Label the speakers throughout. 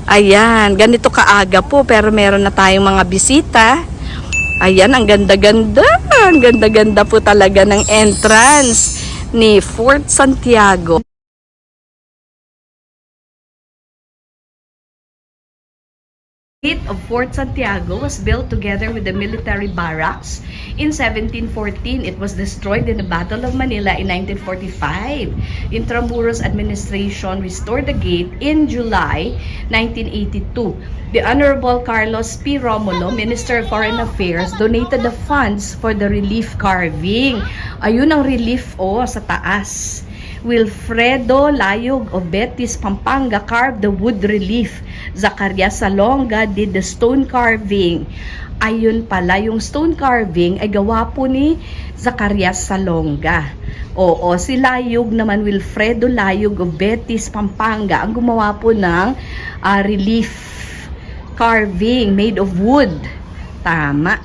Speaker 1: Ayan, ganito kaaga po pero meron na tayong mga bisita. Ayan, ang ganda-ganda. Ang ganda-ganda po talaga ng entrance ni Fort Santiago. The gate of Fort Santiago was built together with the military barracks. In 1714, it was destroyed in the Battle of Manila in 1945. Intramuros administration restored the gate in July 1982. The Honorable Carlos P. Romulo, Minister of Foreign Affairs, donated the funds for the relief carving. Ayun ang relief sa taas. Wilfredo Layog of Betis, Pampanga carved the wood relief. Zacarias Salonga did the stone carving. Ayun pala, yung stone carving ay gawa po ni Zacarias Salonga. Oo, si Layog naman, Wilfredo Layog of Betis, Pampanga, ang gumawa po ng relief carving made of wood. Tama.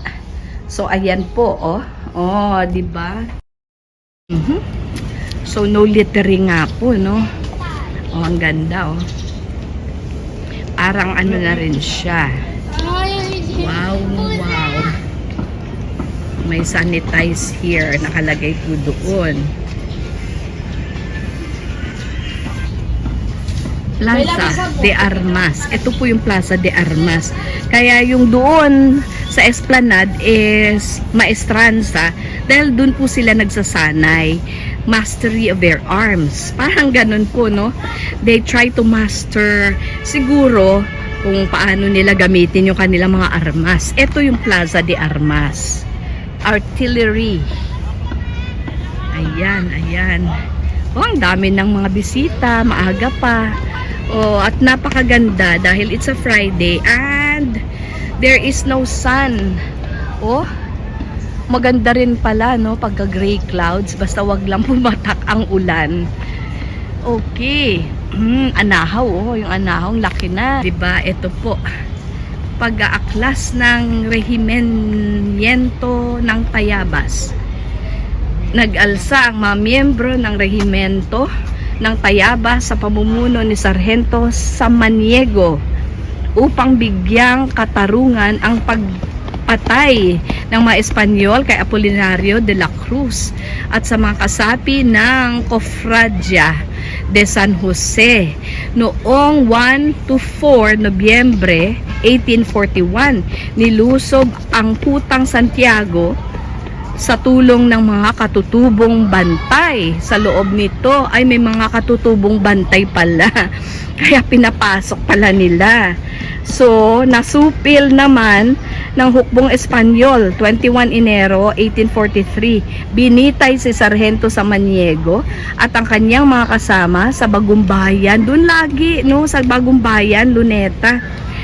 Speaker 1: So, ayan po, di ba? So, no littering nga po, no? Ang ganda, Parang ano na rin siya. Wow. May sanitize here. Nakalagay po doon. Plaza de Armas. Ito po yung Plaza de Armas. Kaya yung doon sa Esplanade is Maestranza dahil doon po sila nagsasanay. Mastery of their arms. Parang ganun po, no? They try to master siguro kung paano nila gamitin yung kanilang mga armas. Ito yung Plaza de Armas. Artillery. Ayan. Ang dami ng mga bisita, maaga pa. At napakaganda dahil it's a Friday and there is no sun. Maganda rin pala, no, pagka gray clouds, basta wag lang pumatak ang ulan. Okay. Anahaw, yung anahaw, laki na. Diba, ito po. Pag-aaklas ng rehimento ng Tayabas. Nag-alsa ang mga miyembro ng rehimento ng Tayabas sa pamumuno ni Sargento Samaniego upang bigyang katarungan ang pagpatay ng mga Espanyol kay Apolinario de la Cruz at sa mga kasapi ng Cofradia de San Jose noong 1 to 4 Nobyembre 1841. Nilusob ang Kutang Santiago sa tulong ng mga katutubong bantay. Sa loob nito ay may mga katutubong bantay pala. Kaya pinapasok pala nila. So, nasupil naman ng hukbong Espanyol, 21 Enero 1843. Binitay si Sargento Samaniego at ang kanyang mga kasama sa Bagumbayan. Doon lagi, no? Sa Bagumbayan, Luneta.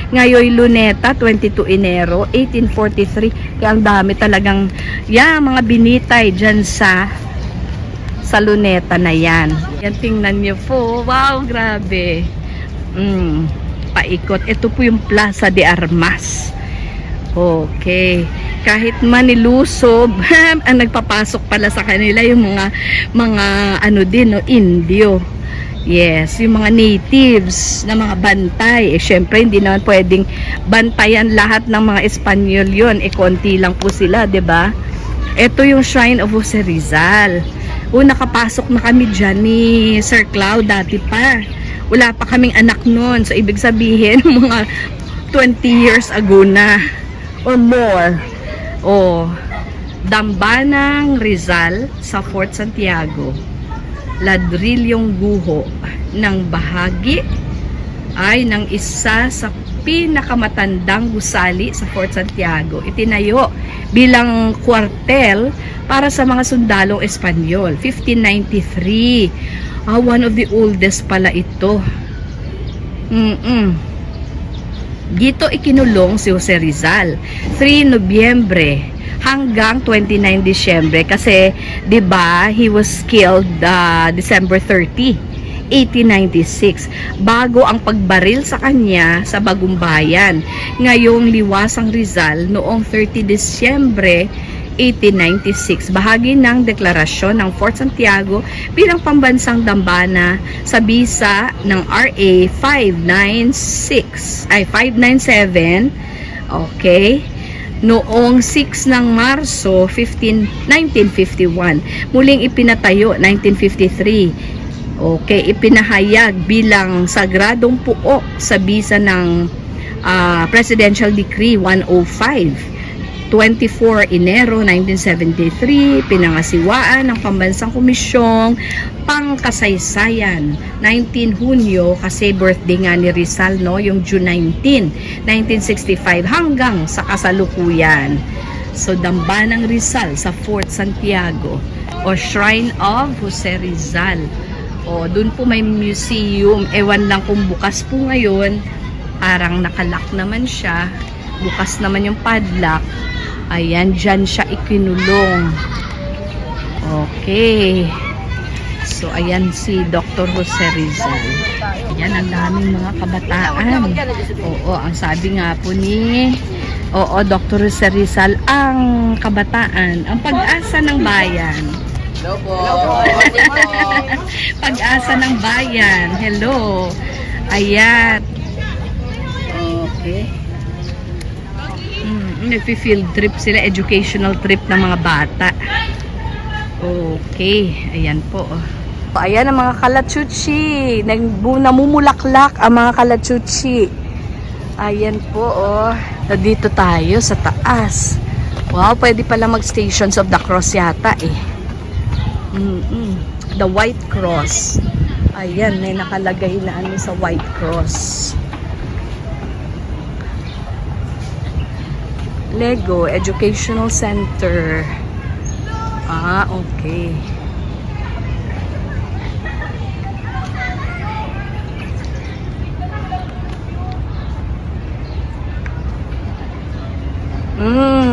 Speaker 1: Ngayon Luneta, 22 Enero 1843. Kaya ang dami talagang mga binitay dyan sa Luneta na yan. Yan, tingnan nyo po. Wow, grabe. Paikot. Ito po yung Plaza de Armas. Okay. Kahit manilusob, ang nagpapasok pala sa kanila yung mga Indio. Yes, yung mga natives na mga bantay. Syempre, hindi naman pwedeng bantayan lahat ng mga Espanyol yun. Konti lang po sila, 'di ba? Ito yung Shrine of Jose Rizal. Nakapasok na kami dyan ni Sir Cloud dati pa. Wala pa kaming anak noon. So, ibig sabihin, mga 20 years ago na or more. Dambanang Rizal sa Fort Santiago. Ladrilyong guho ng bahagi ay ng isa sa pinakamatandang gusali sa Fort Santiago. Itinayo bilang kwartel para sa mga sundalong Espanyol. 1593. One of the oldest pala ito. Dito ikinulong si Jose Rizal. 3 Nobyembre hanggang 29 Disyembre kasi 'di ba he was killed December 30, 1896 bago ang pagbaril sa kanya sa Bagumbayan. Ngayong liwasang Rizal noong 30 Disyembre 1896, bahagi ng deklarasyon ng Fort Santiago bilang pambansang dambana sa bisa ng RA 597. Okay? Noong 6 ng Marso 1951. Muling ipinatayo 1953. Okay, ipinahayag bilang sagradong puok sa bisa ng Presidential Decree 105. 24 Enero 1973, pinangasiwaan ng Pambansang Komisyong Pangkasaysayan. 19 Hunyo, kasi birthday nga ni Rizal, no? Yung June 19, 1965 hanggang sa kasalukuyan. So, Dambanang Rizal sa Fort Santiago o Shrine of Jose Rizal. O, dun po may museum. Ewan lang kung bukas po ngayon. Parang nakalak naman siya. Bukas naman yung padlock. Ayan, dyan siya ikinulong. Okay. So, ayan si Dr. Jose Rizal. Ayan, ang daming mga kabataan. Oo, ang sabi nga po ni Dr. Jose Rizal, ang kabataan, ang pag-asa ng bayan.
Speaker 2: Hello po.
Speaker 1: Pag-asa ng bayan. Hello. Ayan. Okay. Nagpi-field trip sila, educational trip ng mga bata. Okay, ayan po. Ayan ang mga kalachuchi. Namumulaklak ang mga kalachuchi. Ayan po, Dito tayo sa taas. Wow, pwede pala mag-Stations of the Cross yata eh. The White Cross. Ayan, may nakalagay na ano sa White Cross. Lego Educational Center. Okay.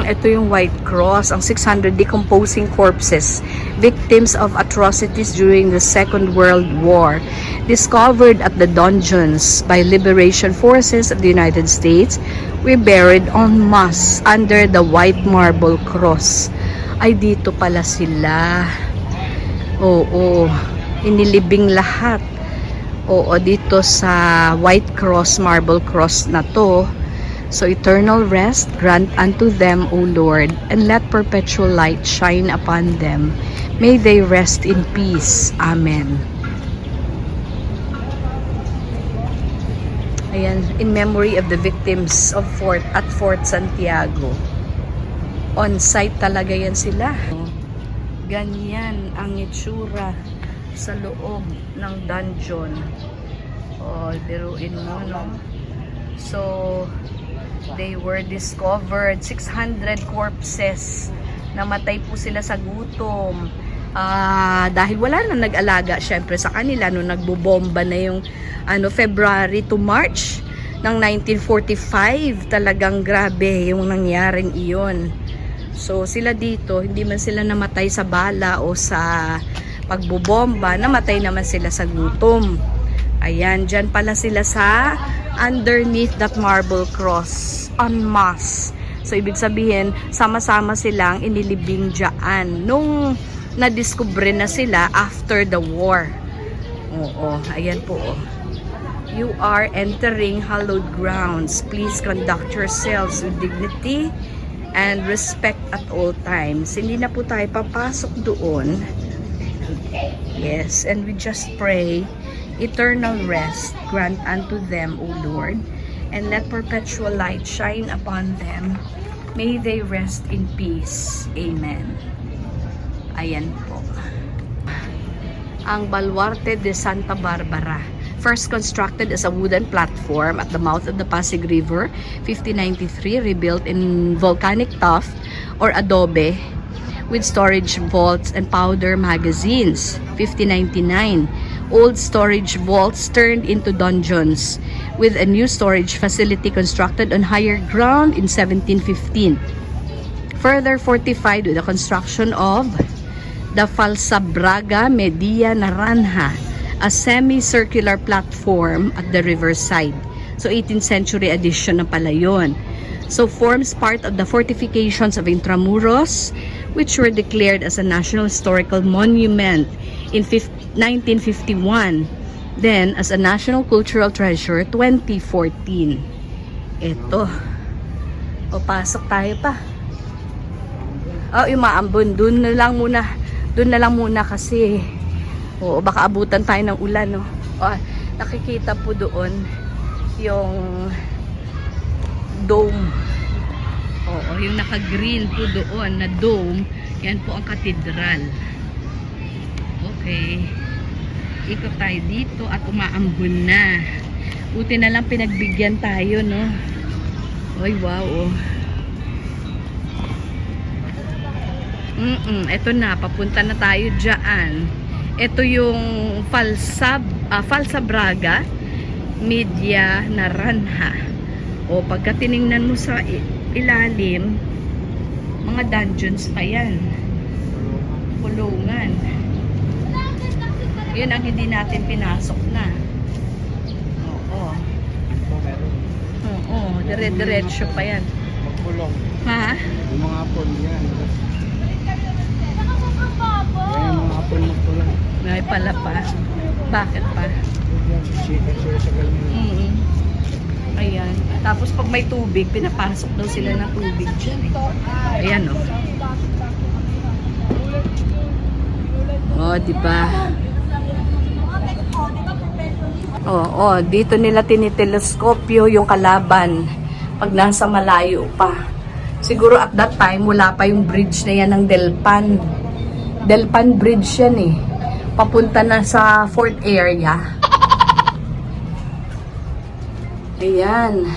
Speaker 1: Ito yung White Cross, ang 600 decomposing corpses, victims of atrocities during the Second World War, discovered at the dungeons by liberation forces of the United States, were buried en masse under the white marble cross. Ay, dito pala sila. Oo, inilibing lahat. Oo, dito sa white cross, marble cross na to. So, eternal rest grant unto them, O Lord, and let perpetual light shine upon them. May they rest in peace. Amen. Ayan, in memory of the victims of Fort Santiago. On site talaga yan sila. Ganyan ang itsura sa loob ng dungeon. Biruin mo, no? So, they were discovered 600 corpses. Namatay po sila sa gutom. Dahil wala nang nag-alaga syempre sa kanila nung nagbobomba na yung February to March ng 1945. Talagang grabe yung nangyaring iyon. So sila dito, hindi man sila namatay sa bala o sa pagbobomba, namatay naman sila sa gutom. Ayan, dyan pala sila sa underneath that marble cross en masse. So ibig sabihin, sama-sama silang inilibing dyan nung nadiskubre na sila after the war. Oo, ayan po. You are entering hallowed grounds. Please conduct yourselves with dignity and respect at all times. Hindi na po tayo papasok doon. Yes, and we just pray eternal rest grant unto them, O Lord, and let perpetual light shine upon them. May they rest in peace. Amen. Ayan po. Ang Baluarte de Santa Barbara, first constructed as a wooden platform at the mouth of the Pasig River, 1593, rebuilt in volcanic tuff or adobe with storage vaults and powder magazines, 1599. Old storage vaults turned into dungeons with a new storage facility constructed on higher ground in 1715. Further fortified with the construction of the Falsabraga Media Naranja, a semicircular platform at the riverside. So 18th century addition na pala yun. So forms part of the fortifications of Intramuros, which were declared as a National Historical Monument in 1951. Then, as a National Cultural Treasure, 2014. Ito. O, pasok tayo pa. Oh, yung maambon. Doon na lang muna. Doon na lang muna kasi baka abutan tayo ng ulan, no? Oh, nakikita po doon yung dome. Oo, yung naka-green po doon na dome, yan po ang katedral. Okay. Ikot tayo dito at umaambon na. Buti na lang pinagbigyan tayo, no? Ay, wow, oh. Ito na, papunta na tayo dyan. Ito yung Falsa Braga Media Naranja. O, pagka tiningnan mo sa ilalim, mga dungeons pa yan. Kulungan. Yun ang hindi natin pinasok na. Oo. Oo, dire-diretso pa yan.
Speaker 2: Magkulong.
Speaker 1: Ha?
Speaker 2: Yung mga apon yan. Yung mga apon magkulong.
Speaker 1: May pala pa. Bakit pa?
Speaker 2: Sila sa galmin.
Speaker 1: Ayan. Tapos pag may tubig, pinapasok daw sila ng tubig dyan. Ayan, oh. Oh, diba? Oh, dito nila tiniteleskopyo yung kalaban pag nasa malayo pa. Siguro at that time, wala pa yung bridge na yan ng Delpan. Delpan Bridge yan eh. Papunta na sa Fort Area. Ayan.